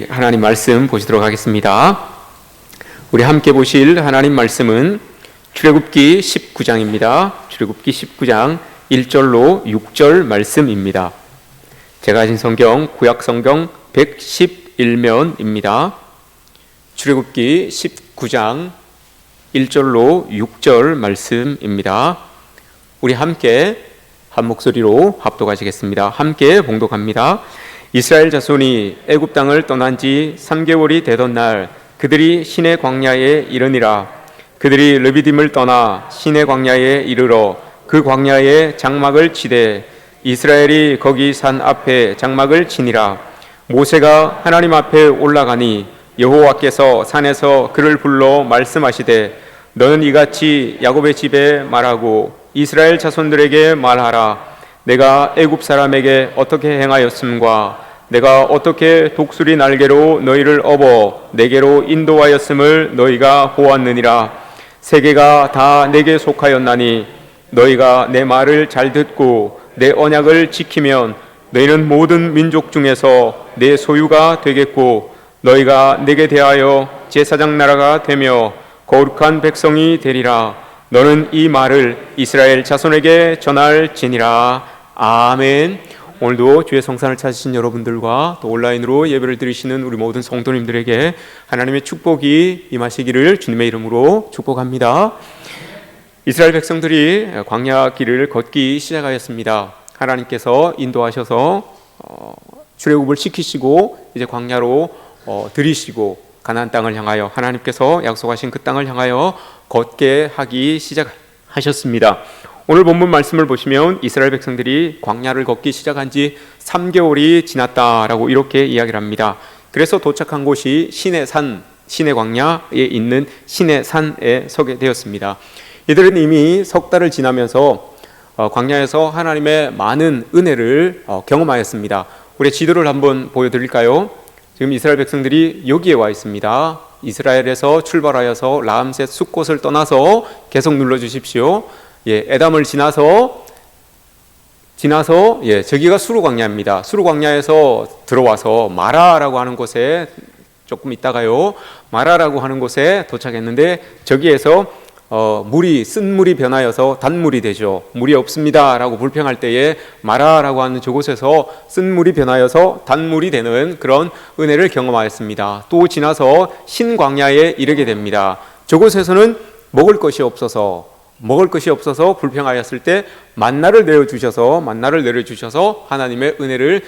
하나님 말씀 보시도록 하겠습니다. 우리 함께 보실 하나님 말씀은 출애굽기 19장입니다. 출애굽기 19장 1절로 6절 말씀입니다. 제가 가진 성경 구약 성경 111면입니다. 출애굽기 19장 1절로 6절 말씀입니다. 우리 함께 한 목소리로 합독하시겠습니다. 함께 봉독합니다. 이스라엘 자손이 애굽 땅을 떠난 지 3개월이 되던 날 그들이 시내 광야에 이르니라. 그들이 르비딤을 떠나 시내 광야에 이르러 그 광야에 장막을 치되 이스라엘이 거기 산 앞에 장막을 치니라. 모세가 하나님 앞에 올라가니 여호와께서 산에서 그를 불러 말씀하시되 너는 이같이 야곱의 집에 말하고 이스라엘 자손들에게 말하라. 내가 애굽 사람에게 어떻게 행하였음과 내가 어떻게 독수리 날개로 너희를 업어 내게로 인도하였음을 너희가 보았느니라. 세계가 다 내게 속하였나니 너희가 내 말을 잘 듣고 내 언약을 지키면 너희는 모든 민족 중에서 내 소유가 되겠고 너희가 내게 대하여 제사장 나라가 되며 거룩한 백성이 되리라. 너는 이 말을 이스라엘 자손에게 전할지니라. 아멘. 오늘도 주의 성산을 찾으신 여러분들과 또 온라인으로 예배를 드리시는 우리 모든 성도님들에게 하나님의 축복이 임하시기를 주님의 이름으로 축복합니다. 이스라엘 백성들이 광야 길을 걷기 시작하였습니다. 하나님께서 인도하셔서 출애굽을 시키시고 이제 광야로 들이시고 가나안 땅을 향하여 하나님께서 약속하신 그 땅을 향하여 걷게 하기 시작하셨습니다. 오늘 본문 말씀을 보시면 이스라엘 백성들이 광야를 걷기 시작한 지 3개월이 지났다라고 이렇게 이야기를 합니다. 그래서 도착한 곳이 시내산, 시내 광야에 있는 시내산에 서게 되었습니다. 이들은 이미 석 달을 지나면서 광야에서 하나님의 많은 은혜를 경험하였습니다. 우리 지도를 한번 보여드릴까요? 지금 이스라엘 백성들이 여기에 와 있습니다. 이스라엘에서 출발하여서 라암셋 숫곳을 떠나서 계속 눌러주십시오. 에담을 지나서 저기가 수르 광야입니다. 수르 광야에서 들어와서 마라라고 하는 곳에 조금 있다가요 마라라고 하는 곳에 도착했는데 저기에서 쓴 물이 변하여서 단물이 되죠. 물이 없습니다라고 불평할 때에 마라라고 하는 저곳에서 쓴 물이 변하여서 단물이 되는 그런 은혜를 경험하였습니다. 또 지나서 신광야에 이르게 됩니다. 저곳에서는 먹을 것이 없어서 불평하였을 때 만나를 내려주셔서 하나님의 은혜를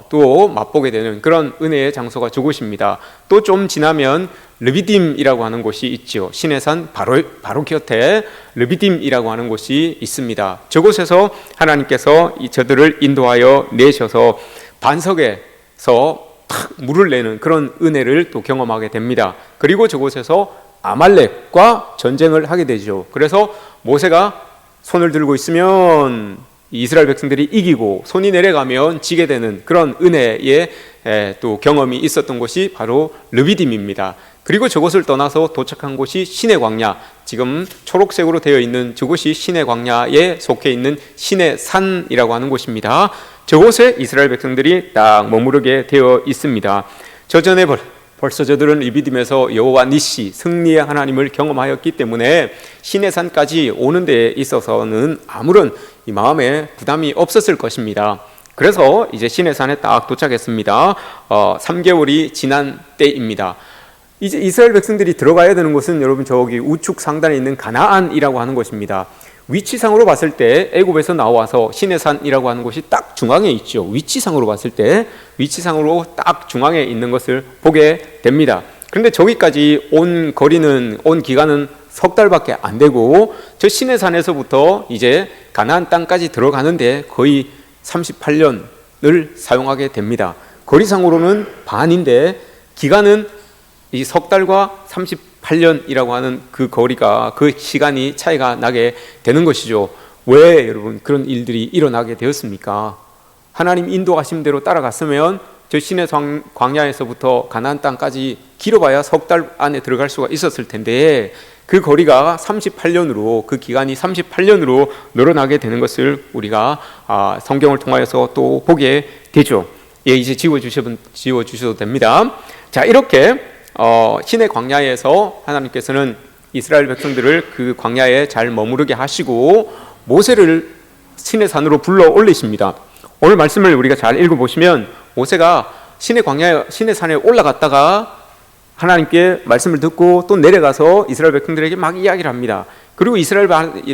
또 맛보게 되는 그런 은혜의 장소가 저곳입니다. 또 좀 지나면 르비딤이라고 하는 곳이 있죠. 시내산 바로 곁에 르비딤이라고 하는 곳이 있습니다. 저곳에서 하나님께서 저들을 인도하여 내셔서 반석에서 탁 물을 내는 그런 은혜를 또 경험하게 됩니다. 그리고 저곳에서 아말렉과 전쟁을 하게 되죠. 그래서 모세가 손을 들고 있으면 이스라엘 백성들이 이기고 손이 내려가면 지게 되는 그런 은혜의 또 경험이 있었던 곳이 바로 르비딤입니다. 그리고 저곳을 떠나서 도착한 곳이 시내 광야, 지금 초록색으로 되어 있는 저곳이 시내 광야에 속해 있는 시내산이라고 하는 곳입니다. 저곳에 이스라엘 백성들이 딱 머무르게 되어 있습니다. 저전에 벌써 저들은 르비딤에서 여호와 니시 승리의 하나님을 경험하였기 때문에 시내산까지 오는 데에 있어서는 아무런 이 마음에 부담이 없었을 것입니다. 그래서 이제 시내산에 딱 도착했습니다. 3개월이 지난 때입니다. 이제 이스라엘 백성들이 들어가야 되는 곳은 여러분 저기 우측 상단에 있는 가나안이라고 하는 곳입니다. 위치상으로 봤을 때 애굽에서 나와서 시내산이라고 하는 곳이 딱 중앙에 있죠. 위치상으로 봤을 때 위치상으로 딱 중앙에 있는 것을 보게 됩니다. 그런데 저기까지 온 기간은 석 달밖에 안 되고 저 시내산에서부터 이제 가나안 땅까지 들어가는데 거의 38년을 사용하게 됩니다. 거리상으로는 반인데 기간은 이 석 달과 38년이라고 하는 그 거리가 그 시간이 차이가 나게 되는 것이죠. 왜 여러분 그런 일들이 일어나게 되었습니까? 하나님 인도하신 대로 따라갔으면 저 시내 광야에서부터 가나안 땅까지 길어봐야 석 달 안에 들어갈 수가 있었을 텐데 그 거리가 38년으로 그 기간이 38년으로 늘어나게 되는 것을 우리가 성경을 통하여서 또 보게 되죠. 예, 이제 지워주셔도 됩니다. 자, 이렇게 신의 광야에서 하나님께서는 이스라엘 백성들을 그 광야에 잘 머무르게 하시고 모세를 신의 산으로 불러 올리십니다. 오늘 말씀을 우리가 잘 읽어보시면 모세가 신의 광야, 신의 산에 올라갔다가 하나님께 말씀을 듣고 또 내려가서 이스라엘 백성들에게 막 이야기를 합니다. 그리고 이스라엘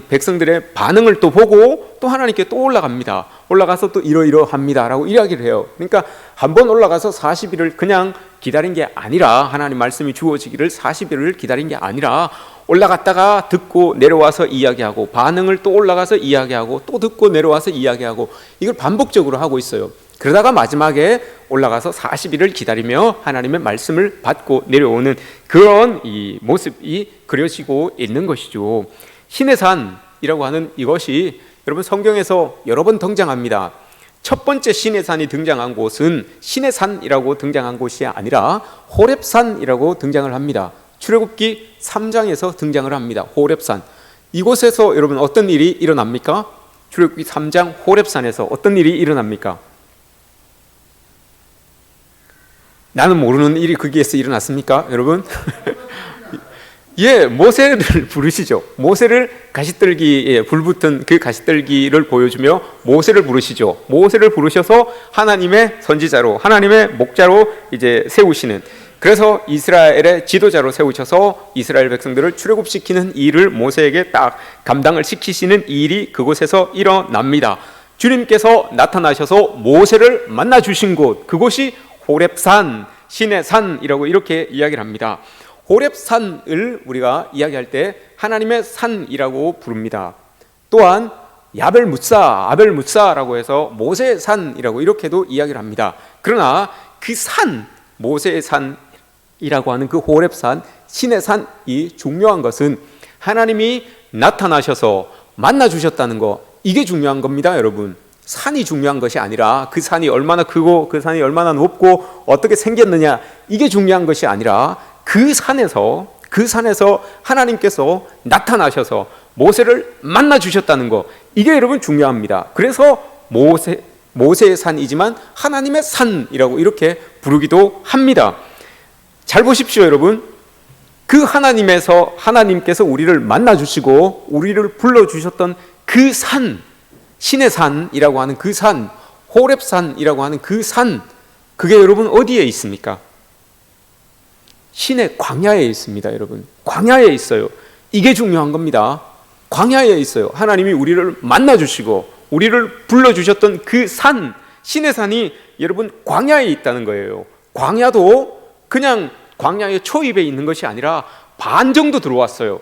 백성들의 반응을 또 보고 또 하나님께 또 올라갑니다. 올라가서 또 이러이러합니다 라고 이야기를 해요. 그러니까 한번 올라가서 40일을 그냥 기다린 게 아니라, 하나님 말씀이 주어지기를 40일을 기다린 게 아니라 올라갔다가 듣고 내려와서 이야기하고, 반응을 또 올라가서 이야기하고, 또 듣고 내려와서 이야기하고, 이걸 반복적으로 하고 있어요. 그러다가 마지막에 올라가서 40일을 기다리며 하나님의 말씀을 받고 내려오는 그런 이 모습이 그려지고 있는 것이죠. 신의 산이라고 하는 이것이 여러분 성경에서 여러 번 등장합니다. 첫 번째 신의 산이 등장한 곳은 신의 산이라고 등장한 곳이 아니라 호렙산이라고 등장을 합니다. 출애굽기 3장에서 등장을 합니다. 호렙산. 이곳에서 여러분 어떤 일이 일어납니까? 출애굽기 3장 호렙산에서 어떤 일이 일어납니까? 나는 모르는 일이 거기에서 일어났습니까, 여러분? 예, 모세를 부르시죠. 모세를 가시떨기에 불붙은 그 가시떨기를 보여주며 모세를 부르시죠. 모세를 부르셔서 하나님의 선지자로, 하나님의 목자로 이제 세우시는, 그래서 이스라엘의 지도자로 세우셔서 이스라엘 백성들을 출애굽시키는 일을 모세에게 딱 감당을 시키시는 일이 그곳에서 일어납니다. 주님께서 나타나셔서 모세를 만나 주신 곳, 그곳이 호렙산, 신의 산이라고 이렇게 이야기를 합니다. 호렙산을 우리가 이야기할 때 하나님의 산이라고 부릅니다. 또한 아벨무사라고 해서 모세의 산이라고 이렇게도 이야기를 합니다. 그러나 그 산, 모세의 산이라고 하는 그 호렙산, 신의 산이 중요한 것은 하나님이 나타나셔서 만나 주셨다는 거, 이게 중요한 겁니다, 여러분. 산이 중요한 것이 아니라 그 산이 얼마나 크고 그 산이 얼마나 높고 어떻게 생겼느냐, 이게 중요한 것이 아니라 그 산에서 하나님께서 나타나셔서 모세를 만나 주셨다는 거, 이게 여러분 중요합니다. 그래서 모세의 산이지만 하나님의 산이라고 이렇게 부르기도 합니다. 잘 보십시오, 여러분. 그 하나님께서 우리를 만나 주시고 우리를 불러 주셨던 그 산, 신의 산이라고 하는 그 산, 호렙산이라고 하는 그 산, 그게 여러분 어디에 있습니까? 신의 광야에 있습니다, 여러분. 광야에 있어요. 이게 중요한 겁니다. 광야에 있어요. 하나님이 우리를 만나 주시고 우리를 불러 주셨던 그 산, 신의 산이 여러분 광야에 있다는 거예요. 광야도 그냥 광야의 초입에 있는 것이 아니라 반 정도 들어왔어요.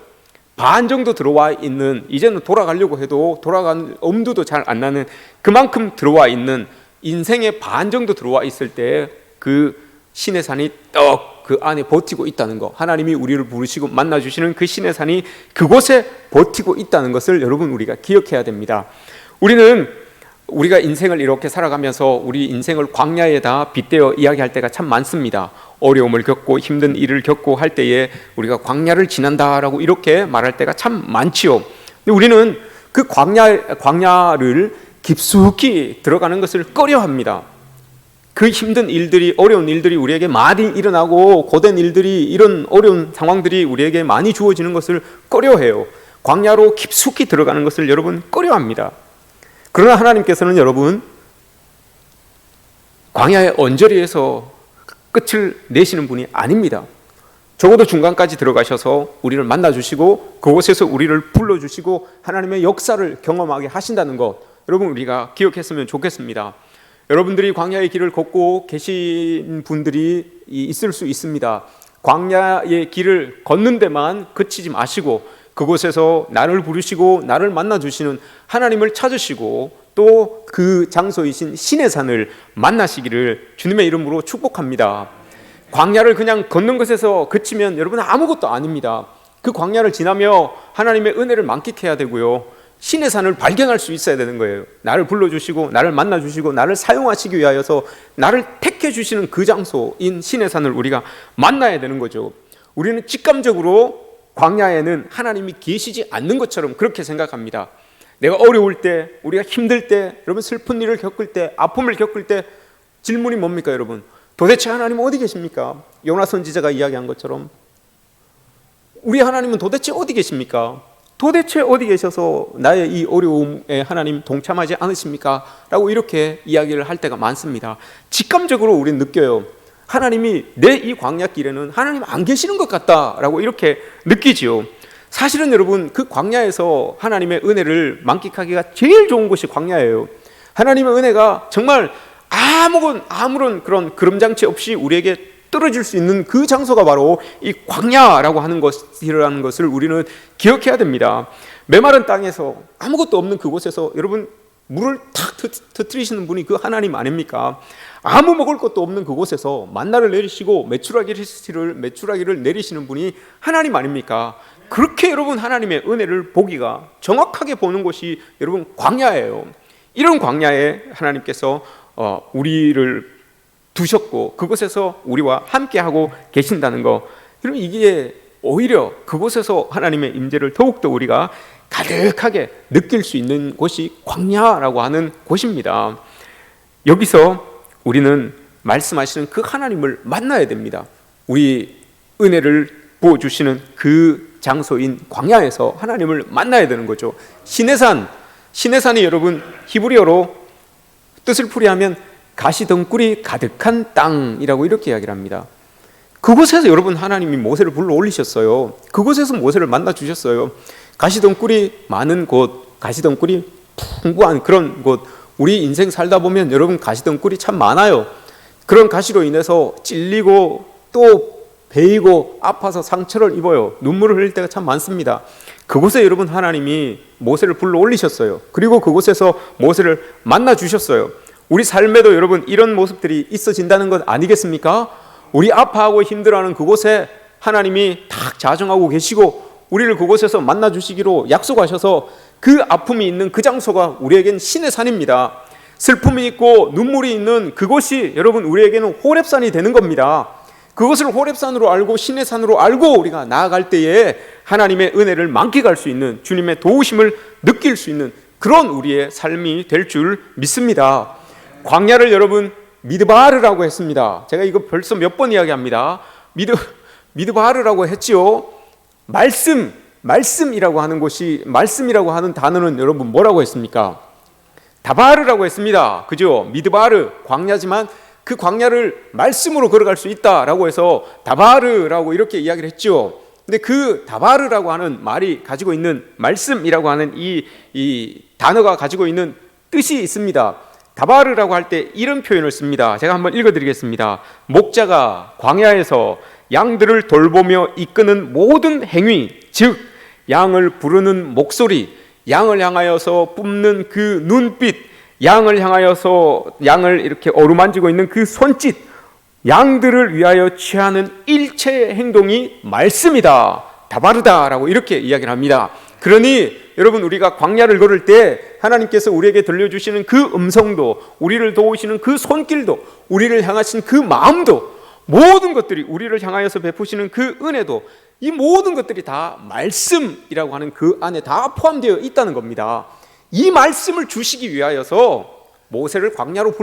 반 정도 들어와 있는, 이제는 돌아가려고 해도 돌아가는 엄두도 잘 안 나는 그만큼 들어와 있는, 인생의 반 정도 들어와 있을 때 그 신의 산이 떡 그 안에 버티고 있다는 거, 하나님이 우리를 부르시고 만나주시는 그 신의 산이 그곳에 버티고 있다는 것을 여러분 우리가 기억해야 됩니다. 우리가 인생을 이렇게 살아가면서 우리 인생을 광야에다 빗대어 이야기할 때가 참 많습니다. 어려움을 겪고 힘든 일을 겪고 할 때에 우리가 광야를 지난다라고 이렇게 말할 때가 참 많지요. 근데 우리는 그 광야를 깊숙이 들어가는 것을 꺼려합니다. 그 힘든 일들이, 어려운 일들이 우리에게 많이 일어나고 고된 일들이, 이런 어려운 상황들이 우리에게 많이 주어지는 것을 꺼려해요. 광야로 깊숙이 들어가는 것을 여러분 꺼려합니다. 그러나 하나님께서는 여러분 광야의 언저리에서 끝을 내시는 분이 아닙니다. 적어도 중간까지 들어가셔서 우리를 만나주시고 그곳에서 우리를 불러주시고 하나님의 역사를 경험하게 하신다는 것, 여러분 우리가 기억했으면 좋겠습니다. 여러분들이 광야의 길을 걷고 계신 분들이 있을 수 있습니다. 광야의 길을 걷는 데만 그치지 마시고 그곳에서 나를 부르시고 나를 만나주시는 하나님을 찾으시고 또 그 장소이신 신의 산을 만나시기를 주님의 이름으로 축복합니다. 광야를 그냥 걷는 것에서 그치면 여러분 아무것도 아닙니다. 그 광야를 지나며 하나님의 은혜를 만끽해야 되고요, 신의 산을 발견할 수 있어야 되는 거예요. 나를 불러주시고 나를 만나주시고 나를 사용하시기 위하여서 나를 택해 주시는 그 장소인 신의 산을 우리가 만나야 되는 거죠. 우리는 직감적으로 광야에는 하나님이 계시지 않는 것처럼 그렇게 생각합니다. 내가 어려울 때, 우리가 힘들 때, 여러분 슬픈 일을 겪을 때, 아픔을 겪을 때 질문이 뭡니까 여러분? 도대체 하나님 어디 계십니까? 요나 선지자가 이야기한 것처럼 우리 하나님은 도대체 어디 계십니까? 도대체 어디 계셔서 나의 이 어려움에 하나님 동참하지 않으십니까? 라고 이렇게 이야기를 할 때가 많습니다. 직감적으로 우리는 느껴요. 하나님이 내 이 광야길에는 하나님 안 계시는 것 같다라고 이렇게 느끼지요. 사실은 여러분 그 광야에서 하나님의 은혜를 만끽하기가 제일 좋은 곳이 광야예요. 하나님의 은혜가 정말 아무런 그런 그름장치 없이 우리에게 떨어질 수 있는 그 장소가 바로 이 광야라고 하는 것이라는 것을 우리는 기억해야 됩니다. 메마른 땅에서 아무것도 없는 그곳에서 여러분 물을 탁 터뜨리시는 분이 그 하나님 아닙니까? 아무 먹을 것도 없는 그곳에서 만나를 내리시고 메추라기를 내리시는 분이 하나님 아닙니까? 그렇게 여러분 하나님의 은혜를 보기가 정확하게 보는 곳이 여러분 광야예요. 이런 광야에 하나님께서 우리를 두셨고 그곳에서 우리와 함께하고 계신다는 거, 그럼 이게 오히려 그곳에서 하나님의 임재를 더욱더 우리가 가득하게 느낄 수 있는 곳이 광야라고 하는 곳입니다. 여기서 우리는 말씀하시는 그 하나님을 만나야 됩니다. 우리 은혜를 부어주시는 그 장소인 광야에서 하나님을 만나야 되는 거죠. 시내산이 여러분 히브리어로 뜻을 풀이하면 가시덩굴이 가득한 땅이라고 이렇게 이야기를 합니다. 그곳에서 여러분 하나님이 모세를 불러 올리셨어요. 그곳에서 모세를 만나 주셨어요. 가시덩굴이 많은 곳, 가시덩굴이 풍부한 그런 곳, 우리 인생 살다 보면 여러분 가시덩굴이 참 많아요. 그런 가시로 인해서 찔리고 또 베이고 아파서 상처를 입어요. 눈물을 흘릴 때가 참 많습니다. 그곳에 여러분 하나님이 모세를 불러 올리셨어요. 그리고 그곳에서 모세를 만나 주셨어요. 우리 삶에도 여러분 이런 모습들이 있어진다는 것 아니겠습니까? 우리 아파하고 힘들어하는 그곳에 하나님이 딱 자정하고 계시고 우리를 그곳에서 만나 주시기로 약속하셔서 그 아픔이 있는 그 장소가 우리에겐 신의 산입니다. 슬픔이 있고 눈물이 있는 그곳이 여러분 우리에게는 호렙산이 되는 겁니다. 그것을 호렙산으로 알고 신의 산으로 알고 우리가 나아갈 때에 하나님의 은혜를 만끽할 수 있는, 주님의 도우심을 느낄 수 있는 그런 우리의 삶이 될 줄 믿습니다. 광야를 여러분 미드바르라고 했습니다. 제가 이거 벌써 몇 번 이야기합니다. 미드바르라고 했지요. 말씀이라고 하는 곳이, 말씀이라고 하는 단어는 여러분 뭐라고 했습니까? 다바르라고 했습니다. 그죠? 미드바르, 광야지만 그 광야를 말씀으로 걸어갈 수 있다라고 해서 다바르라고 이렇게 이야기를 했죠. 근데 그 다바르라고 하는 말이 가지고 있는, 말씀이라고 하는 이 단어가 가지고 있는 뜻이 있습니다. 다바르라고 할 때 이런 표현을 씁니다. 제가 한번 읽어드리겠습니다. 목자가 광야에서 양들을 돌보며 이끄는 모든 행위, 즉 양을 부르는 목소리, 양을 향하여서 뿜는 그 눈빛, 양을 향하여서 양을 이렇게 어루만지고 있는 그 손짓, 양들을 위하여 취하는 일체의 행동이 말씀이다, 다바르다라고 이렇게 이야기를 합니다. 그러니 여러분 우리가 광야를 걸을 때 하나님께서 우리에게 들려주시는 그 음성도, 우리를 도우시는 그 손길도, 우리를 향하신 그 마음도, 모든 것들이 우리를 향하여서 베푸시는 그 은혜도, 이 모든 것들이 다 말씀이라고 하는 그 안에 다 포함되어 있다는 겁니다. 이 말씀을 주시기 위하여서 모세를 광야로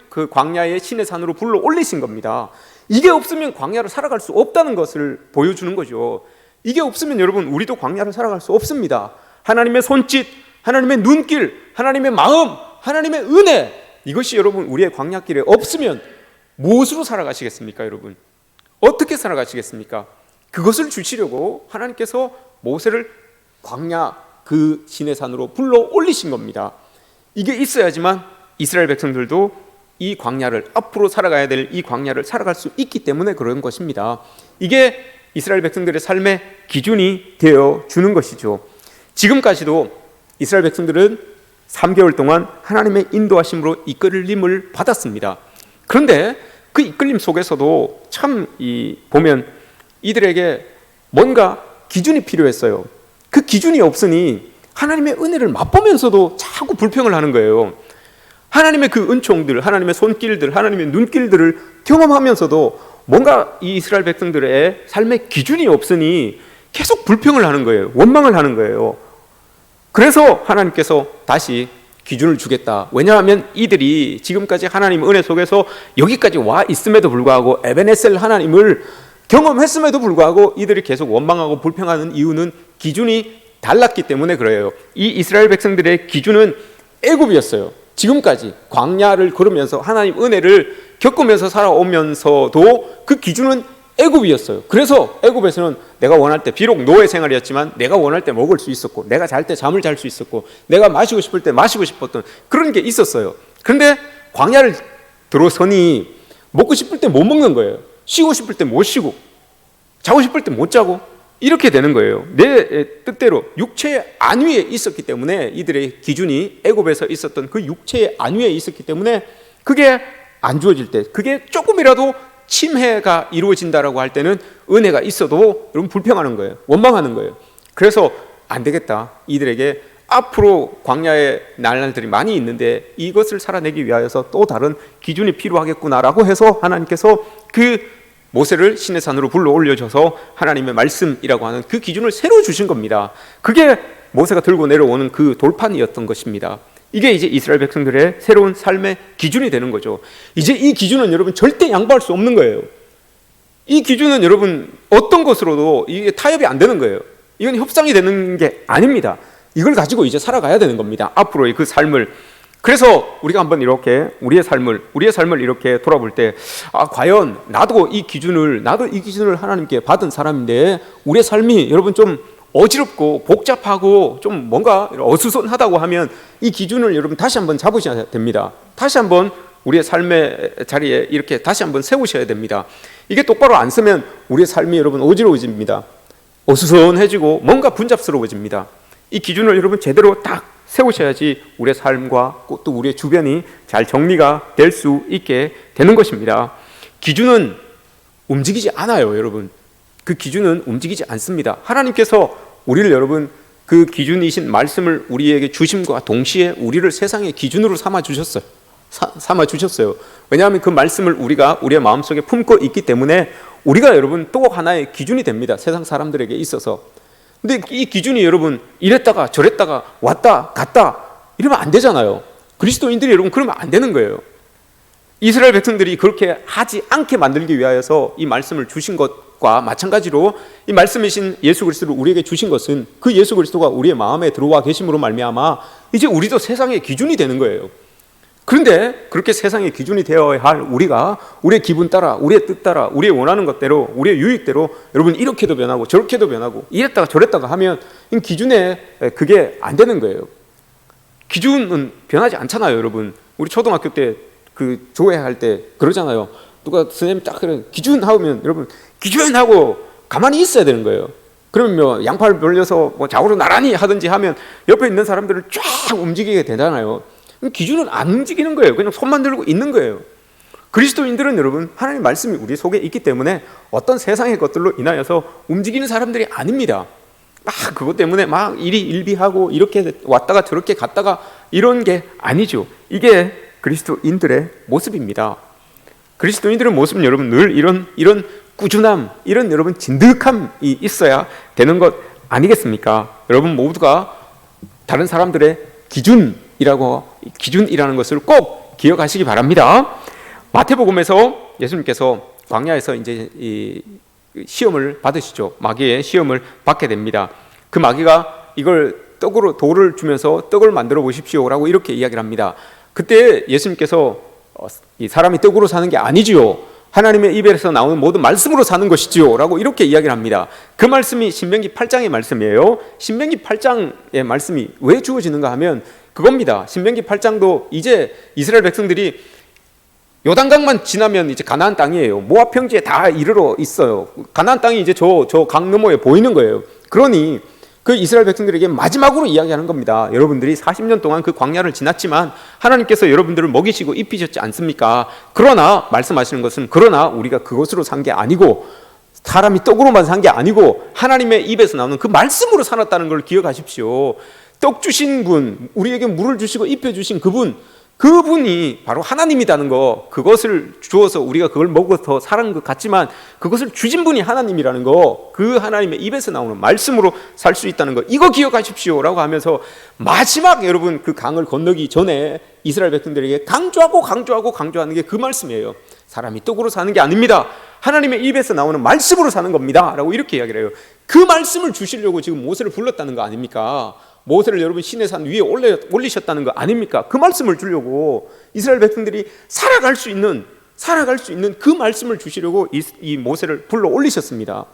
그 광야의 신의 산으로 불러 올리신 겁니다. 이게 없으면 광야를 살아갈 수 없다는 것을 보여주는 거죠. 이게 없으면 여러분 우리도 광야를 살아갈 수 없습니다. 하나님의 손짓, 하나님의 눈길, 하나님의 마음, 하나님의 은혜, 이것이 여러분 우리의 광야길에 없으면 무엇으로 살아가시겠습니까? 여러분 어떻게 살아가시겠습니까? 그것을 주시려고 하나님께서 모세를 광야 그 시내산으로 불러 올리신 겁니다. 이게 있어야지만 이스라엘 백성들도 이 광야를, 앞으로 살아가야 될 이 광야를 살아갈 수 있기 때문에 그런 것입니다. 이게 이스라엘 백성들의 삶의 기준이 되어 주는 것이죠. 지금까지도 이스라엘 백성들은 3개월 동안 하나님의 인도하심으로 이끌림을 받았습니다. 그런데 그 이끌림 속에서도 참 보면 이들에게 뭔가 기준이 필요했어요. 그 기준이 없으니 하나님의 은혜를 맛보면서도 자꾸 불평을 하는 거예요. 하나님의 그 은총들, 하나님의 손길들, 하나님의 눈길들을 경험하면서도 뭔가 이 이스라엘 백성들의 삶의 기준이 없으니 계속 불평을 하는 거예요. 원망을 하는 거예요. 그래서 하나님께서 다시 기준을 주겠다. 왜냐하면 이들이 지금까지 하나님 은혜 속에서 여기까지 와 있음에도 불구하고 에베네셀 하나님을 경험했음에도 불구하고 이들이 계속 원망하고 불평하는 이유는 기준이 달랐기 때문에 그래요. 이 이스라엘 백성들의 기준은 애굽이었어요. 지금까지 광야를 걸으면서 하나님 은혜를 겪으면서 살아오면서도 그 기준은 애굽이었어요. 그래서 애굽에서는 내가 원할 때, 비록 노예 생활이었지만 내가 원할 때 먹을 수 있었고, 내가 잘 때 잠을 잘 수 있었고, 내가 마시고 싶을 때 마시고 싶었던 그런 게 있었어요. 그런데 광야를 들어서니 먹고 싶을 때 못 먹는 거예요. 쉬고 싶을 때 못 쉬고, 자고 싶을 때 못 자고, 이렇게 되는 거예요. 내 뜻대로 육체의 안위에 있었기 때문에, 이들의 기준이 애굽에서 있었던 그 육체의 안위에 있었기 때문에 그게 안 주어질 때, 그게 조금이라도 침해가 이루어진다라고 할 때는 은혜가 있어도 여러분 불평하는 거예요. 원망하는 거예요. 그래서 안 되겠다. 이들에게 앞으로 광야의 날들이 많이 있는데 이것을 살아내기 위하여서 또 다른 기준이 필요하겠구나라고 해서 하나님께서 그 모세를 시내 산으로 불러 올려줘서 하나님의 말씀이라고 하는 그 기준을 새로 주신 겁니다. 그게 모세가 들고 내려오는 그 돌판이었던 것입니다. 이게 이제 이스라엘 백성들의 새로운 삶의 기준이 되는 거죠. 이제 이 기준은 여러분 절대 양보할 수 없는 거예요. 이 기준은 여러분 어떤 것으로도 이게 타협이 안 되는 거예요. 이건 협상이 되는 게 아닙니다. 이걸 가지고 이제 살아가야 되는 겁니다. 앞으로의 그 삶을. 그래서 우리가 한번 이렇게 우리의 삶을 이렇게 돌아볼 때, 과연 나도 이 기준을 하나님께 받은 사람인데 우리의 삶이 여러분 좀 어지럽고 복잡하고 좀 뭔가 어수선하다고 하면 이 기준을 여러분 다시 한번 잡으셔야 됩니다. 다시 한번 우리의 삶의 자리에 이렇게 다시 한번 세우셔야 됩니다. 이게 똑바로 안 서면 우리의 삶이 여러분 어지러워집니다. 어수선해지고 뭔가 분잡스러워집니다. 이 기준을 여러분 제대로 딱 세우셔야지 우리의 삶과 또 우리의 주변이 잘 정리가 될 수 있게 되는 것입니다. 기준은 움직이지 않아요, 여러분. 그 기준은 움직이지 않습니다. 하나님께서 우리를 여러분 그 기준이신 말씀을 우리에게 주심과 동시에 우리를 세상의 기준으로 삼아 주셨어요. 왜냐하면 그 말씀을 우리가 우리의 마음속에 품고 있기 때문에 우리가 여러분 또 하나의 기준이 됩니다. 세상 사람들에게 있어서. 근데 이 기준이 여러분 이랬다가 저랬다가 왔다 갔다 이러면 안 되잖아요. 그리스도인들이 여러분 그러면 안 되는 거예요. 이스라엘 백성들이 그렇게 하지 않게 만들기 위하여서 이 말씀을 주신 것과 마찬가지로 이 말씀이신 예수 그리스도를 우리에게 주신 것은 그 예수 그리스도가 우리의 마음에 들어와 계심으로 말미암아 이제 우리도 세상의 기준이 되는 거예요. 그런데 그렇게 세상의 기준이 되어야 할 우리가 우리의 기분 따라, 우리의 뜻 따라, 우리의 원하는 것대로, 우리의 유익대로 여러분 이렇게도 변하고 저렇게도 변하고 이랬다가 저랬다가 하면 이 기준에 그게 안 되는 거예요. 기준은 변하지 않잖아요, 여러분. 우리 초등학교 때 그 조회할 때 그러잖아요. 누가 선생님이 딱 그래 기준 하면 여러분 기준하고 가만히 있어야 되는 거예요. 그러면 뭐 양팔 벌려서 뭐 좌우로 나란히 하든지 하면 옆에 있는 사람들을 쫙 움직이게 되잖아요. 기준은 안 움직이는 거예요. 그냥 손만 들고 있는 거예요. 그리스도인들은 여러분 하나님의 말씀이 우리 속에 있기 때문에 어떤 세상의 것들로 인하여서 움직이는 사람들이 아닙니다. 막 그것 때문에 막 일희일비하고 이렇게 왔다가 저렇게 갔다가 이런 게 아니죠. 이게 그리스도인들의 모습입니다. 그리스도인들의 모습은 여러분 늘 이런 꾸준함, 이런 여러분 진득함이 있어야 되는 것 아니겠습니까? 여러분 모두가 다른 사람들의 기준이라는 것을 꼭 기억하시기 바랍니다. 마태복음에서 예수님께서 광야에서 이제 이 시험을 받으시죠. 마귀의 시험을 받게 됩니다. 그 마귀가 이걸 떡으로 돌을 주면서 떡을 만들어 보십시오라고 이렇게 이야기를 합니다. 그때 예수님께서 이 사람이 떡으로 사는 게 아니지요. 하나님의 입에서 나오는 모든 말씀으로 사는 것이지요 라고 이렇게 이야기를 합니다. 그 말씀이 신명기 8장의 말씀이에요. 신명기 8장의 말씀이 왜 주어지는가 하면 그겁니다. 신명기 8장도 이제 이스라엘 백성들이 요단강만 지나면 이제 가나안 땅이에요. 모압 평지에 다 이르러 있어요. 가나안 땅이 이제 저 강 너머에 보이는 거예요. 그러니 그 이스라엘 백성들에게 마지막으로 이야기하는 겁니다. 여러분들이 40년 동안 그 광야를 지났지만 하나님께서 여러분들을 먹이시고 입히셨지 않습니까? 그러나 말씀하시는 것은 그러나 우리가 그것으로 산 게 아니고 사람이 떡으로만 산 게 아니고 하나님의 입에서 나오는 그 말씀으로 살았다는 걸 기억하십시오. 떡 주신 분, 우리에게 물을 주시고 입혀주신 그분, 그분이 바로 하나님이라는 거, 그것을 주어서 우리가 그걸 먹어서 사는 것 같지만 그것을 주신 분이 하나님이라는 거, 그 하나님의 입에서 나오는 말씀으로 살 수 있다는 거, 이거 기억하십시오라고 하면서 마지막 여러분 그 강을 건너기 전에 이스라엘 백성들에게 강조하는 게 그 말씀이에요. 사람이 떡으로 사는 게 아닙니다. 하나님의 입에서 나오는 말씀으로 사는 겁니다 라고 이렇게 이야기를 해요. 그 말씀을 주시려고 지금 모세를 불렀다는 거 아닙니까? 모세를 여러분 시내산 위에 올리셨다는 거 아닙니까? 그 말씀을 주려고 이스라엘 백성들이 살아갈 수 있는 그 말씀을 주시려고 이 모세를 불러 올리셨습니다.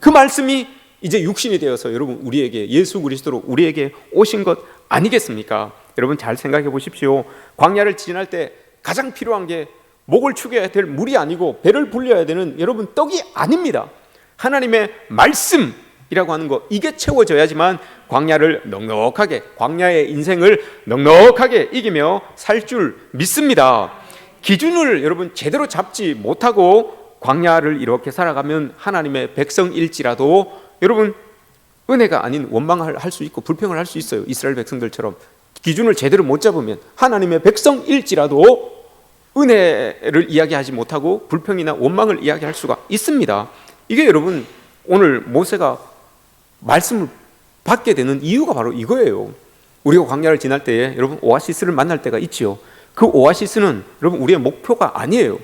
그 말씀이 이제 육신이 되어서 여러분 우리에게, 예수 그리스도로 우리에게 오신 것 아니겠습니까? 여러분 잘 생각해 보십시오. 광야를 지날 때 가장 필요한 게 목을 축여야 될 물이 아니고 배를 불려야 되는 여러분 떡이 아닙니다. 하나님의 말씀이라고 하는 거, 이게 채워져야지만 광야를 넉넉하게, 광야의 인생을 넉넉하게 이기며 살 줄 믿습니다. 기준을 여러분 제대로 잡지 못하고 광야를 이렇게 살아가면 하나님의 백성일지라도 여러분 은혜가 아닌 원망을 할 수 있고 불평을 할 수 있어요. 이스라엘 백성들처럼 기준을 제대로 못 잡으면 하나님의 백성일지라도 은혜를 이야기하지 못하고 불평이나 원망을 이야기할 수가 있습니다. 이게 여러분 오늘 모세가 말씀을 받게 되는 이유가 바로 이거예요. 우리가 광야를 지날 때에 여러분 오아시스를 만날 때가 있지요. 그 오아시스는 여러분 우리의 목표가 아니에요.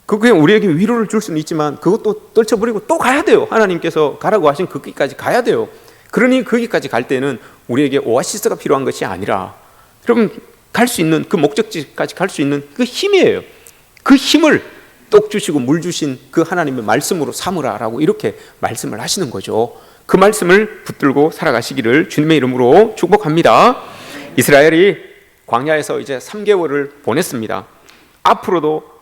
그냥 우리에게 위로를 줄 수는 있지만 그것도 떨쳐버리고 또 가야 돼요. 하나님께서 가라고 하신 그 길까지 가야 돼요. 그러니 그 길까지 갈 때는 우리에게 오아시스가 필요한 것이 아니라 여러분 갈 수 있는 그 목적지까지 갈 수 있는 그 힘이에요. 그 힘을 떡 주시고 물 주신 그 하나님의 말씀으로 삼으라라고 이렇게 말씀을 하시는 거죠. 그 말씀을 붙들고 살아가시기를 주님의 이름으로 축복합니다. 이스라엘이 광야에서 이제 3개월을 보냈습니다. 앞으로도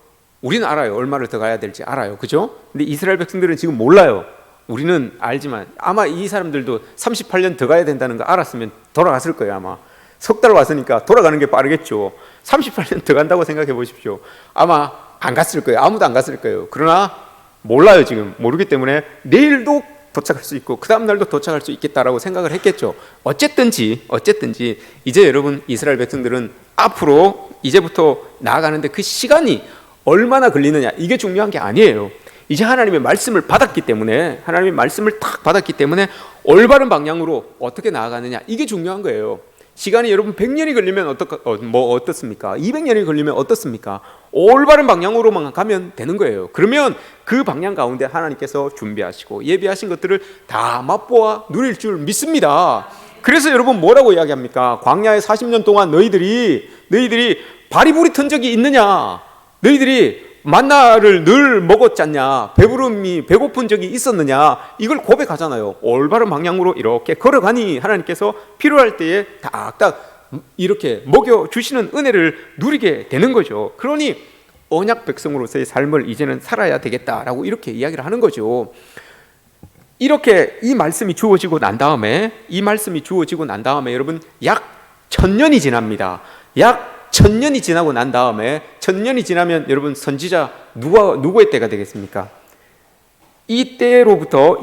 우리는 알아요. 얼마를 더 가야 될지 알아요. 그죠? 근데 이스라엘 백성들은 지금 몰라요. 우리는 알지만 아마 이 사람들도 38년 더 가야 된다는 거 알았으면 돌아갔을 거예요. 아마 석 달 왔으니까 돌아가는 게 빠르겠죠. 38년 더 간다고 생각해 보십시오. 아마 안 갔을 거예요. 아무도 안 갔을 거예요. 그러나 몰라요. 지금 모르기 때문에 내일도 도착할 수 있고 그 다음 날도 도착할 수 있겠다라고 생각을 했겠죠. 어쨌든지 이제 여러분 이스라엘 백성들은 앞으로 이제부터 나아가는데 그 시간이 얼마나 걸리느냐, 이게 중요한 게 아니에요. 이제 하나님의 말씀을 받았기 때문에, 하나님의 말씀을 탁 받았기 때문에 올바른 방향으로 어떻게 나아가느냐, 이게 중요한 거예요. 시간이 여러분 100년이 걸리면 어떻습니까? 200년이 걸리면 어떻습니까? 올바른 방향으로만 가면 되는 거예요. 그러면 그 방향 가운데 하나님께서 준비하시고 예비하신 것들을 다 맛보아 누릴 줄 믿습니다. 그래서 여러분 뭐라고 이야기합니까? 광야에 40년 동안 너희들이 바리불이 튼 적이 있느냐? 너희들이 만나를 늘 먹었잖냐? 배고픈 적이 있었느냐? 이걸 고백하잖아요. 올바른 방향으로 이렇게 걸어가니 하나님께서 필요할 때에 딱딱 이렇게 먹여주시는 은혜를 누리게 되는 거죠. 그러니 언약 백성으로서의 삶을 이제는 살아야 되겠다라고 이렇게 이야기를 하는 거죠. 이렇게 이 말씀이 주어지고 난 다음에 여러분 약 1000년이 지납니다. 약 1000년이 지나고 난 다음에, 1000년이 지나면 여러분 선지자 누구의 때가 되겠습니까? 이때로부터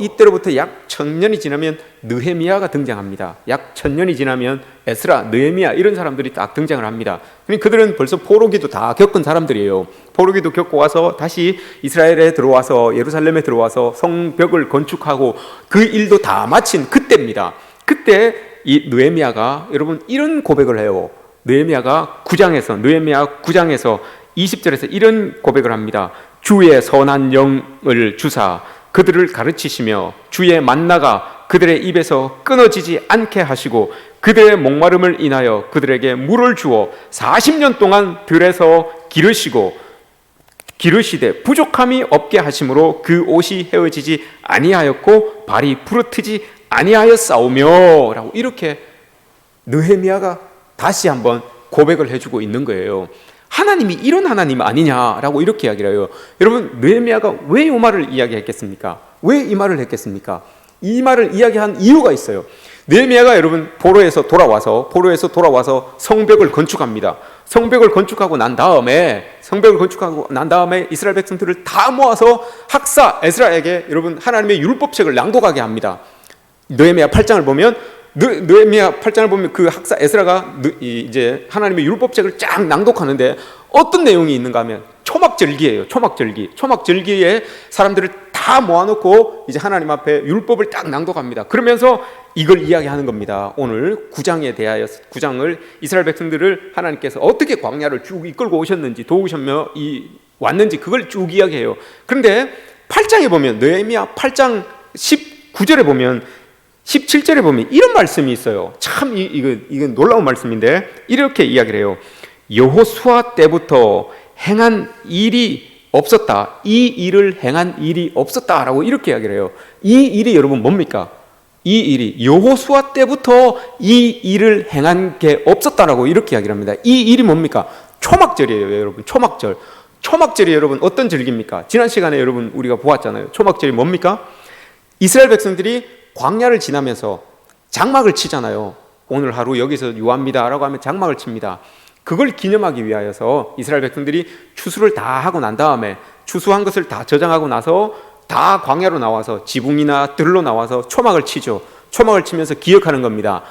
약 1000년이 지나면 느헤미야가 등장합니다. 약 1000년이 지나면 에스라, 느헤미야 이런 사람들이 딱 등장을 합니다. 그들은 벌써 포로기도 다 겪은 사람들이에요. 포로기도 겪고 와서 다시 이스라엘에 들어와서, 예루살렘에 들어와서 성벽을 건축하고 그 일도 다 마친 그때입니다. 그때 이 느헤미야가 여러분 이런 고백을 해요. 느헤미야 9장에서 20절에서 이런 고백을 합니다. 주의 선한 영을 주사 그들을 가르치시며 주의 만나가 그들의 입에서 끊어지지 않게 하시고 그들의 목마름을 인하여 그들에게 물을 주어 40년 동안 들에서 기르시되 부족함이 없게 하심으로 그 옷이 헤어지지 아니하였고 발이 부르트지 아니하였사오며 라고 이렇게 느헤미야가 다시 한번 고백을 해주고 있는 거예요. 하나님이 이런 하나님 아니냐라고 이렇게 이야기를 해요. 여러분 느헤미야가 왜 이 말을 이야기했겠습니까? 왜 이 말을 했겠습니까? 이 말을 이야기한 이유가 있어요. 느헤미야가 여러분 포로에서 돌아와서 성벽을 건축합니다. 성벽을 건축하고 난 다음에 이스라엘 백성들을 다 모아서 학사 에스라에게 여러분 하나님의 율법책을 낭독하게 합니다. 느헤미야 8장을 보면 느헤미야 8장을 보면 그 학사 에스라가 이제 하나님의 율법책을 쫙 낭독하는데 어떤 내용이 있는가 하면 초막절기예요. 초막절기에 사람들을 다 모아놓고 이제 하나님 앞에 율법을 딱 낭독합니다. 그러면서 이걸 이야기하는 겁니다. 오늘 9장에 대하여 9장을 이스라엘 백성들을 하나님께서 어떻게 광야를 쭉 이끌고 오셨는지 도우셨며 왔는지 그걸 쭉 이야기해요. 그런데 8장에 보면 느헤미야 8장 19절에 보면 17절에 보면 이런 말씀이 있어요. 참 이건 놀라운 말씀인데 이렇게 이야기를 해요. 여호수아 때부터 행한 일이 없었다. 이 일을 행한 일이 없었다라고 이렇게 이야기를 해요. 이 일이 여러분 뭡니까? 이 일이 여호수아 때부터 이 일을 행한 게 없었다라고 이렇게 이야기를 합니다. 이 일이 뭡니까? 초막절이에요, 여러분. 초막절이 여러분 어떤 절기입니까? 지난 시간에 여러분 우리가 보았잖아요. 초막절이 뭡니까? 이스라엘 백성들이 광야를 지나면서 장막을 치잖아요. 오늘 하루 여기서 유합니다라고 하면 장막을 칩니다. 그걸 기념하기 위하여서 이스라엘 백성들이 추수를 다 하고 난 다음에 추수한 것을 다 저장하고 나서 다 광야로 나와서 지붕이나 들로 나와서 초막을 치죠. 초막을 치면서 기억하는 겁니다.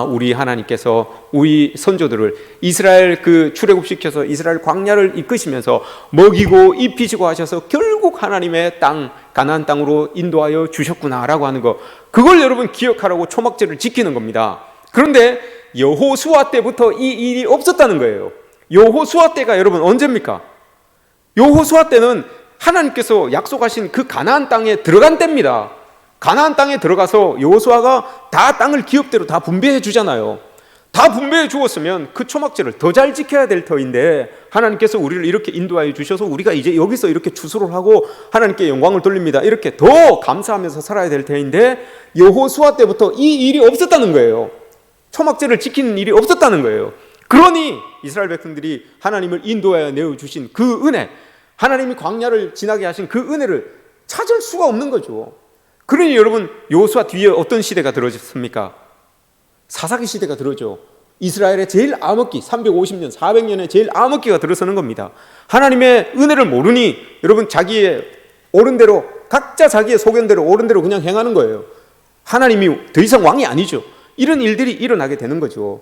우리 하나님께서 우리 선조들을 이스라엘 출애굽시켜서 이스라엘 광야를 이끄시면서 먹이고 입히시고 하셔서 결국 하나님의 땅 가나안 땅으로 인도하여 주셨구나라고 하는 거, 그걸 여러분 기억하라고 초막절을 지키는 겁니다. 그런데 여호수아 때부터 이 일이 없었다는 거예요. 여호수아 때가 여러분 언제입니까? 여호수아 때는 하나님께서 약속하신 그 가나안 땅에 들어간 때입니다. 가나안 땅에 들어가서 여호수아가 다 땅을 기업대로 다 분배해 주잖아요. 다 분배해 주었으면 그 초막절을 더 잘 지켜야 될 터인데 하나님께서 우리를 이렇게 인도하여 주셔서 우리가 이제 여기서 이렇게 추수를 하고 하나님께 영광을 돌립니다. 이렇게 더 감사하면서 살아야 될 터인데 여호수아 때부터 이 일이 없었다는 거예요. 초막절을 지키는 일이 없었다는 거예요. 그러니 이스라엘 백성들이 하나님을 인도하여 내어주신 그 은혜, 하나님이 광야를 지나게 하신 그 은혜를 찾을 수가 없는 거죠. 그러니 여러분 여호수아 뒤에 어떤 시대가 들어졌습니까? 사사기 시대가 들어죠. 이스라엘의 제일 암흑기 350년 400년의 제일 암흑기가 들어서는 겁니다. 하나님의 은혜를 모르니 여러분 자기의 옳은 대로 각자 자기의 소견대로 옳은 대로 그냥 행하는 거예요. 하나님이 더 이상 왕이 아니죠. 이런 일들이 일어나게 되는 거죠.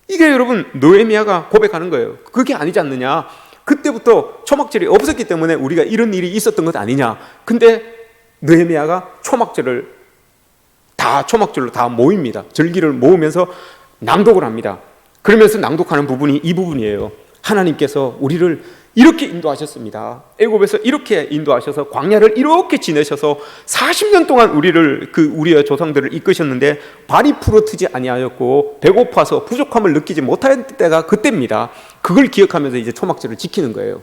이게 여러분 느헤미야가 고백하는 거예요. 그게 아니지 않느냐. 그때부터 초막절이 없었기 때문에 우리가 이런 일이 있었던 것 아니냐. 근데 느헤미야가 초막절로 다 모입니다. 절기를 모으면서 낭독을 합니다. 그러면서 낭독하는 부분이 이 부분이에요. 하나님께서 우리를 이렇게 인도하셨습니다. 애굽에서 이렇게 인도하셔서 광야를 이렇게 지내셔서 40년 동안 우리의 조상들을 이끄셨는데 발이 부러뜨지 아니하였고 배고파서 부족함을 느끼지 못할 때가 그때입니다. 그걸 기억하면서 이제 초막절을 지키는 거예요.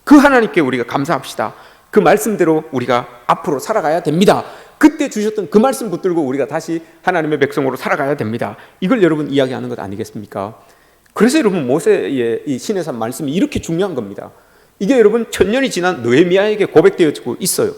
그 하나님께 우리가 감사합시다. 그 말씀대로 우리가 앞으로 살아가야 됩니다. 그때 주셨던 그 말씀 붙들고 우리가 다시 하나님의 백성으로 살아가야 됩니다. 이걸 여러분 이야기하는 것 아니겠습니까? 그래서 여러분 모세의 이 시내산 말씀이 이렇게 중요한 겁니다. 이게 여러분 천년이 지난 느헤미야에게 고백되어지고 있어요.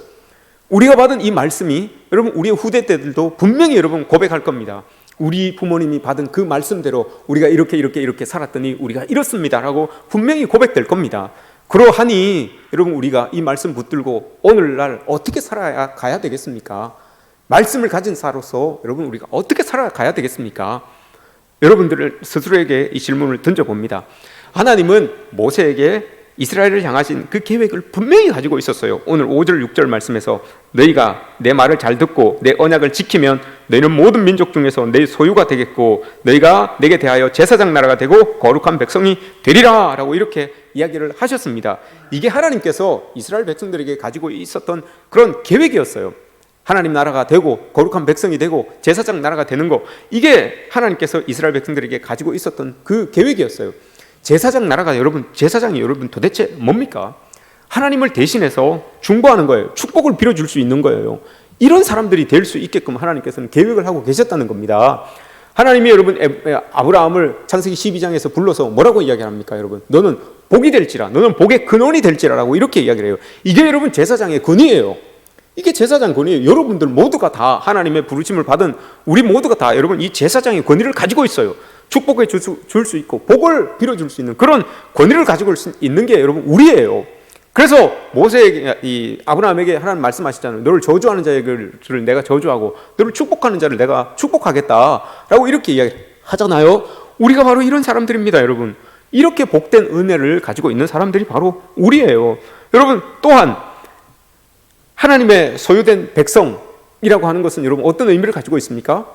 우리가 받은 이 말씀이 여러분 우리의 후대 때들도 분명히 여러분 고백할 겁니다. 우리 부모님이 받은 그 말씀대로 우리가 이렇게 살았더니 우리가 이렇습니다라고 분명히 고백될 겁니다. 그러하니 여러분 우리가 이 말씀 붙들고 오늘날 어떻게 살아가야 되겠습니까? 말씀을 가진 자로서 여러분 우리가 어떻게 살아가야 되겠습니까? 여러분들 스스로에게 이 질문을 던져봅니다. 하나님은 모세에게 이스라엘을 향하신 그 계획을 분명히 가지고 있었어요. 오늘 5절 6절 말씀에서 너희가 내 말을 잘 듣고 내 언약을 지키면 너희는 모든 민족 중에서 내 소유가 되겠고 너희가 내게 대하여 제사장 나라가 되고 거룩한 백성이 되리라 라고 이렇게 이야기를 하셨습니다. 이게 하나님께서 이스라엘 백성들에게 가지고 있었던 그런 계획이었어요. 하나님 나라가 되고 거룩한 백성이 되고 제사장 나라가 되는 거, 이게 하나님께서 이스라엘 백성들에게 가지고 있었던 그 계획이었어요. 제사장 나라가 제사장이 여러분 도대체 뭡니까? 하나님을 대신해서 중보하는 거예요. 축복을 빌어줄 수 있는 거예요. 이런 사람들이 될 수 있게끔 하나님께서는 계획을 하고 계셨다는 겁니다. 하나님이 여러분 아브라함을 창세기 12장에서 불러서 뭐라고 이야기합니까? 여러분 너는 복이 될지라, 너는 복의 근원이 될지라라고 이렇게 이야기를 해요. 이게 여러분 제사장의 권위예요. 이게 제사장 권위예요. 여러분들 모두가 다 하나님의 부르심을 받은 우리 모두가 다 여러분 이 제사장의 권위를 가지고 있어요. 축복해 줄 수 있고 복을 빌어줄 수 있는 그런 권위를 가지고 있는 게 여러분 우리예요. 그래서 모세에게, 이 아브라함에게 하나님 말씀하시잖아요. 너를 저주하는 자를 내가 저주하고 너를 축복하는 자를 내가 축복하겠다라고 이렇게 이야기하잖아요. 우리가 바로 이런 사람들입니다, 여러분. 이렇게 복된 은혜를 가지고 있는 사람들이 바로 우리예요. 여러분, 또한 하나님의 소유된 백성이라고 하는 것은 여러분 어떤 의미를 가지고 있습니까?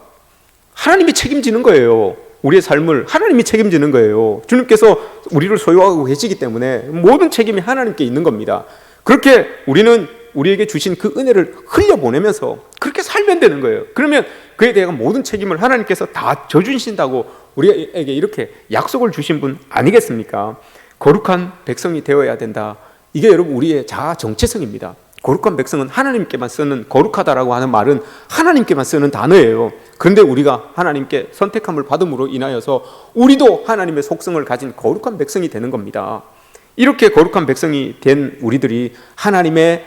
하나님이 책임지는 거예요. 우리의 삶을 하나님이 책임지는 거예요. 주님께서 우리를 소유하고 계시기 때문에 모든 책임이 하나님께 있는 겁니다. 그렇게 우리는 우리에게 주신 그 은혜를 흘려보내면서 그렇게 살면 되는 거예요. 그러면 그에 대한 모든 책임을 하나님께서 다 져주신다고 우리에게 이렇게 약속을 주신 분 아니겠습니까? 거룩한 백성이 되어야 된다. 이게 여러분 우리의 자아 정체성입니다. 거룩한 백성은 하나님께만 쓰는, 거룩하다라고 하는 말은 하나님께만 쓰는 단어예요. 그런데 우리가 하나님께 선택함을 받음으로 인하여서 우리도 하나님의 속성을 가진 거룩한 백성이 되는 겁니다. 이렇게 거룩한 백성이 된 우리들이 하나님의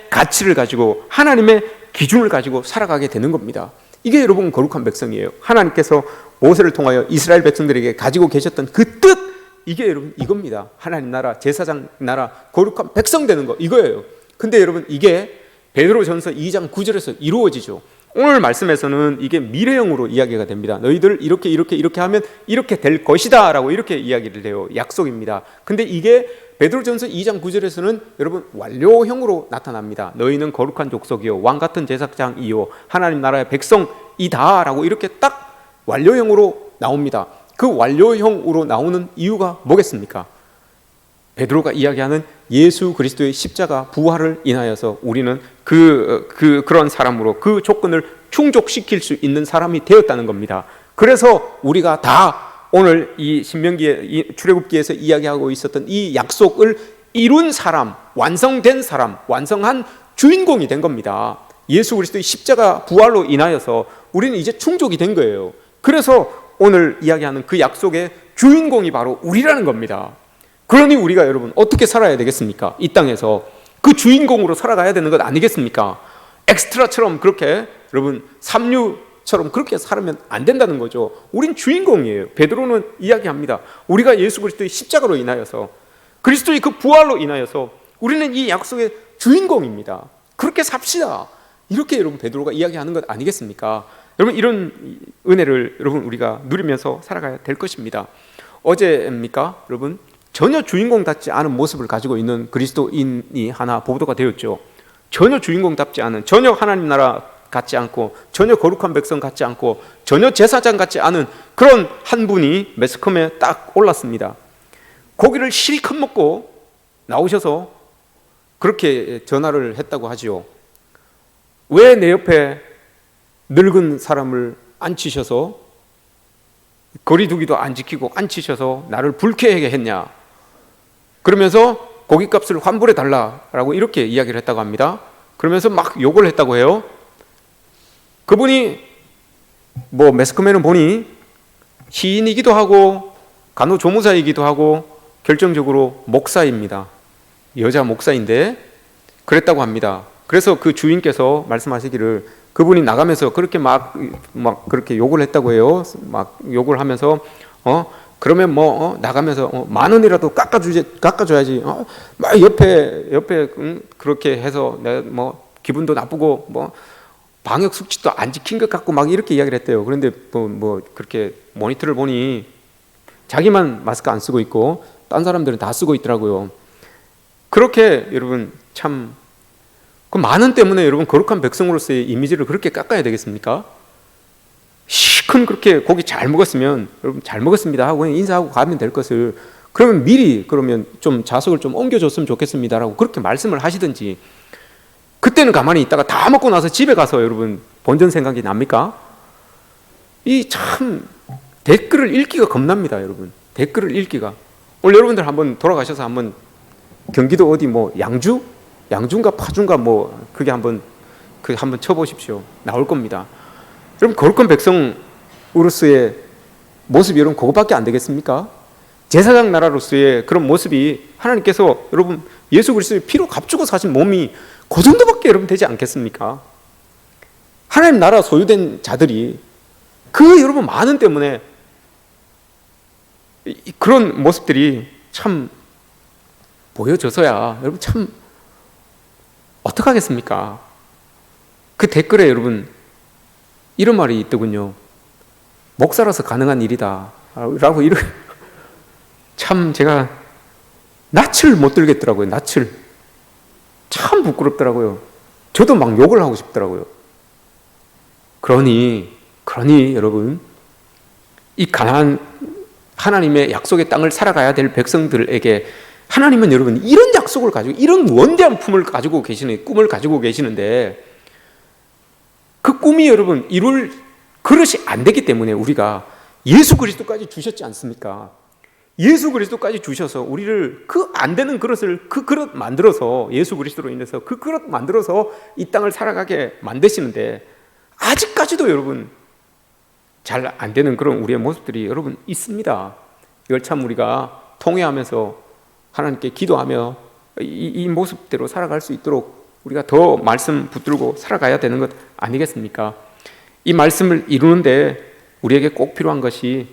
가치를 가지고 하나님의 기준을 가지고 살아가게 되는 겁니다. 이게 여러분 거룩한 백성이에요. 하나님께서 모세를 통하여 이스라엘 백성들에게 가지고 계셨던 그 뜻, 이게 여러분 이겁니다. 하나님 나라, 제사장 나라, 거룩한 백성 되는 거, 이거예요. 근데 여러분 이게 베드로전서 2장 9절에서 이루어지죠. 오늘 말씀에서는 이게 미래형으로 이야기가 됩니다. 너희들 이렇게 하면 이렇게 될 것이다 라고 이렇게 이야기를 해요. 약속입니다. 근데 이게 베드로전서 2장 9절에서는 여러분 완료형으로 나타납니다. 너희는 거룩한 족속이요 왕같은 제사장이요 하나님 나라의 백성이다 라고 이렇게 딱 완료형으로 나옵니다. 그 완료형으로 나오는 이유가 뭐겠습니까? 베드로가 이야기하는 예수 그리스도의 십자가 부활을 인하여서 우리는 그런 사람으로 그 조건을 충족시킬 수 있는 사람이 되었다는 겁니다. 그래서 우리가 다 오늘 이 신명기에, 출애굽기에서 이야기하고 있었던 이 약속을 이룬 사람, 완성된 사람, 완성한 주인공이 된 겁니다. 예수 그리스도의 십자가 부활로 인하여서 우리는 이제 충족이 된 거예요. 그래서 오늘 이야기하는 그 약속의 주인공이 바로 우리라는 겁니다. 그러니 우리가 여러분 어떻게 살아야 되겠습니까? 이 땅에서 그 주인공으로 살아가야 되는 것 아니겠습니까? 엑스트라처럼 그렇게 여러분 삼류처럼 그렇게 살면 안 된다는 거죠. 우린 주인공이에요. 베드로는 이야기합니다. 우리가 예수 그리스도의 십자가로 인하여서 그리스도의 그 부활로 인하여서 우리는 이 약속의 주인공입니다. 그렇게 삽시다. 이렇게 여러분 베드로가 이야기하는 것 아니겠습니까? 여러분 이런 은혜를 여러분 우리가 누리면서 살아가야 될 것입니다. 어제입니까? 여러분 전혀 주인공답지 않은 모습을 가지고 있는 그리스도인이 하나 보도가 되었죠. 전혀 주인공답지 않은, 전혀 하나님 나라 같지 않고, 전혀 거룩한 백성 같지 않고, 전혀 제사장 같지 않은 그런 한 분이 매스컴에 딱 올랐습니다. 고기를 실컷 먹고 나오셔서 그렇게 전화를 했다고 하지요. 왜 내 옆에 늙은 사람을 앉히셔서 거리두기도 안 지키고 앉히셔서 나를 불쾌하게 했냐? 그러면서 고깃값을 환불해 달라라고 이렇게 이야기를 했다고 합니다. 그러면서 막 욕을 했다고 해요. 그분이 뭐 매스컴에는 보니 시인이기도 하고 간호조무사이기도 하고 결정적으로 목사입니다. 여자 목사인데 그랬다고 합니다. 그래서 그 주인께서 말씀하시기를 그분이 나가면서 그렇게 막 그렇게 욕을 했다고 해요. 막 욕을 하면서 그러면 나가면서 10,000원이라도 깎아줘야지. 막 옆에 그렇게 해서 내 뭐 기분도 나쁘고 뭐 방역 수칙도 안 지킨 것 같고 막 이렇게 이야기를 했대요. 그런데 뭐 그렇게 모니터를 보니 자기만 마스크 안 쓰고 있고 딴 사람들은 다 쓰고 있더라고요. 그렇게 여러분 참 그 만원 때문에 여러분 거룩한 백성으로서의 이미지를 그렇게 깎아야 되겠습니까? 시큰 그렇게 고기 잘 먹었으면 여러분 잘 먹었습니다 하고 그냥 인사하고 가면 될 것을 그러면 미리 그러면 좀 좌석을 좀 옮겨줬으면 좋겠습니다라고 그렇게 말씀을 하시든지 그때는 가만히 있다가 다 먹고 나서 집에 가서 여러분 본전 생각이 납니까? 이 참 댓글을 읽기가 겁납니다, 여러분. 댓글을 읽기가. 오늘 여러분들 한번 돌아가셔서 한번 경기도 어디 뭐 양주인가 파주인가 뭐 그게 한번 쳐보십시오. 나올 겁니다. 여러분 거룩한 백성으로서의 모습이 여러분 그것밖에 안 되겠습니까? 제사장 나라로서의 그런 모습이 하나님께서 여러분 예수 그리스도의 피로 값주고 사신 몸이 그 정도밖에 여러분 되지 않겠습니까? 하나님 나라 소유된 자들이 그 여러분 많은 때문에 그런 모습들이 참 보여줘서야 여러분 참 어떡하겠습니까? 그 댓글에 여러분 이런 말이 있더군요. 목사라서 가능한 일이다 라고 참 제가 낯을 못 들겠더라고요. 낯을. 참 부끄럽더라고요. 저도 막 욕을 하고 싶더라고요. 그러니 여러분, 이 가나안 하나님의 약속의 땅을 살아가야 될 백성들에게 하나님은 여러분 이런 약속을 가지고 이런 원대한 꿈을 가지고 계시는데 그 꿈이 여러분 이룰 그릇이 안 되기 때문에 우리가 예수 그리스도까지 주셨지 않습니까? 예수 그리스도까지 주셔서 우리를 그 안 되는 그릇을 그 그릇 만들어서 예수 그리스도로 인해서 그 그릇 만들어서 이 땅을 살아가게 만드시는데 아직까지도 여러분 잘 안 되는 그런 우리의 모습들이 여러분 있습니다. 이걸 참 우리가 통회하면서 하나님께 기도하며 이 모습대로 살아갈 수 있도록 우리가 더 말씀 붙들고 살아가야 되는 것 아니겠습니까? 이 말씀을 이루는데 우리에게 꼭 필요한 것이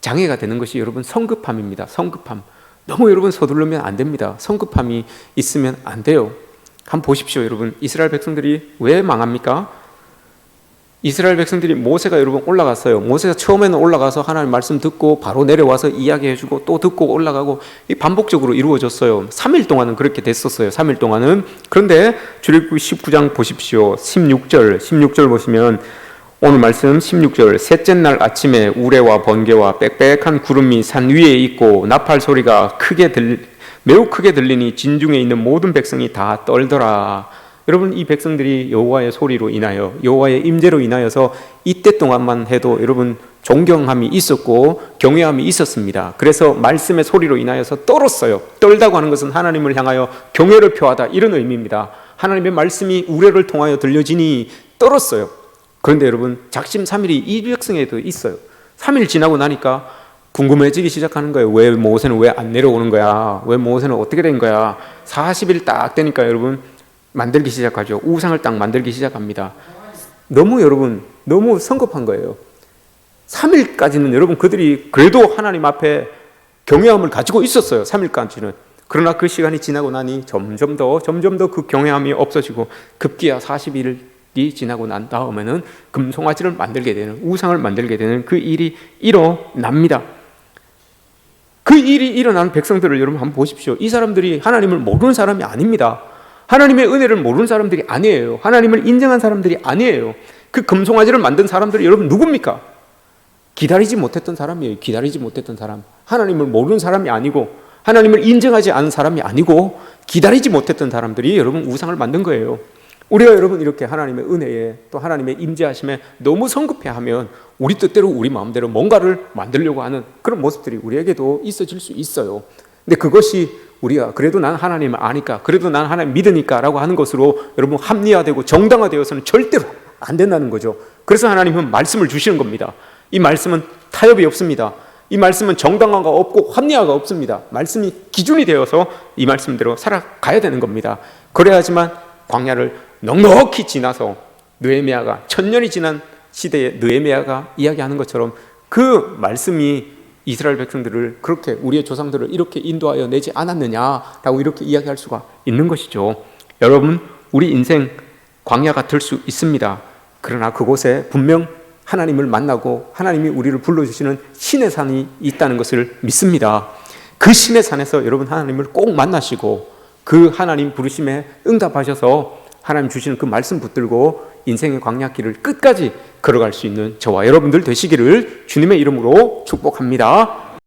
장애가 되는 것이 여러분 성급함입니다. 성급함. 너무 여러분 서두르면 안 됩니다. 성급함이 있으면 안 돼요. 한번 보십시오. 여러분 이스라엘 백성들이 왜 망합니까? 이스라엘 백성들이 모세가 여러분 올라갔어요. 모세가 처음에는 올라가서 하나님 말씀 듣고 바로 내려와서 이야기해주고 또 듣고 올라가고 이 반복적으로 이루어졌어요. 3일 동안은 그렇게 됐었어요. 3일 동안은. 그런데 출애굽기 19장 보십시오. 16절 보시면 오늘 말씀 16절 셋째 날 아침에 우레와 번개와 빽빽한 구름이 산 위에 있고 나팔 소리가 매우 크게 들리니 진중에 있는 모든 백성이 다 떨더라. 여러분 이 백성들이 여호와의 소리로 인하여 여호와의 임재로 인하여서 이때 동안만 해도 여러분 존경함이 있었고 경외함이 있었습니다. 그래서 말씀의 소리로 인하여서 떨었어요. 떨다고 하는 것은 하나님을 향하여 경외를 표하다 이런 의미입니다. 하나님의 말씀이 우레를 통하여 들려지니 떨었어요. 그런데 여러분 작심삼일이 이 백성에도 있어요. 3일 지나고 나니까 궁금해지기 시작하는 거예요. 왜 모세는 왜 안 내려오는 거야? 왜 모세는 어떻게 된 거야? 40일 딱 되니까 여러분 만들기 시작하죠. 우상을 딱 만들기 시작합니다. 너무 성급한 거예요. 3일까지는 여러분 그들이 그래도 하나님 앞에 경외함을 가지고 있었어요. 3일까지는. 그러나 그 시간이 지나고 나니 점점 더 그 경외함이 없어지고 급기야 40일이 지나고 난 다음에는 금송아지를 만들게 되는 우상을 만들게 되는 그 일이 일어납니다. 그 일이 일어난 백성들을 여러분 한번 보십시오. 이 사람들이 하나님을 모르는 사람이 아닙니다. 하나님의 은혜를 모르는 사람들이 아니에요. 하나님을 인정한 사람들이 아니에요. 그 금송아지를 만든 사람들이 여러분 누굽니까? 기다리지 못했던 사람이에요. 기다리지 못했던 사람. 하나님을 모르는 사람이 아니고 하나님을 인정하지 않은 사람이 아니고 기다리지 못했던 사람들이 여러분 우상을 만든 거예요. 우리가 여러분 이렇게 하나님의 은혜에 또 하나님의 임재하심에 너무 성급해하면 우리 뜻대로 우리 마음대로 뭔가를 만들려고 하는 그런 모습들이 우리에게도 있어질 수 있어요. 근데 그것이 우리가 그래도 난 하나님을 아니까 그래도 난 하나님 믿으니까 라고 하는 것으로 여러분 합리화되고 정당화되어서는 절대로 안 된다는 거죠. 그래서 하나님은 말씀을 주시는 겁니다. 이 말씀은 타협이 없습니다. 이 말씀은 정당화가 없고 합리화가 없습니다. 말씀이 기준이 되어서 이 말씀대로 살아가야 되는 겁니다. 그래야지만 광야를 넉넉히 지나서 느헤미야가 1000년이 지난 시대에 느헤미야가 이야기하는 것처럼 그 말씀이 이스라엘 백성들을 그렇게 우리의 조상들을 이렇게 인도하여 내지 않았느냐라고 이렇게 이야기할 수가 있는 것이죠. 여러분 우리 인생 광야 같을 수 있습니다. 그러나 그곳에 분명 하나님을 만나고 하나님이 우리를 불러주시는 신의 산이 있다는 것을 믿습니다. 그 신의 산에서 여러분 하나님을 꼭 만나시고 그 하나님 부르심에 응답하셔서 하나님 주시는 그 말씀 붙들고 인생의 광야길을 끝까지 걸어갈 수 있는 저와 여러분들 되시기를 주님의 이름으로 축복합니다.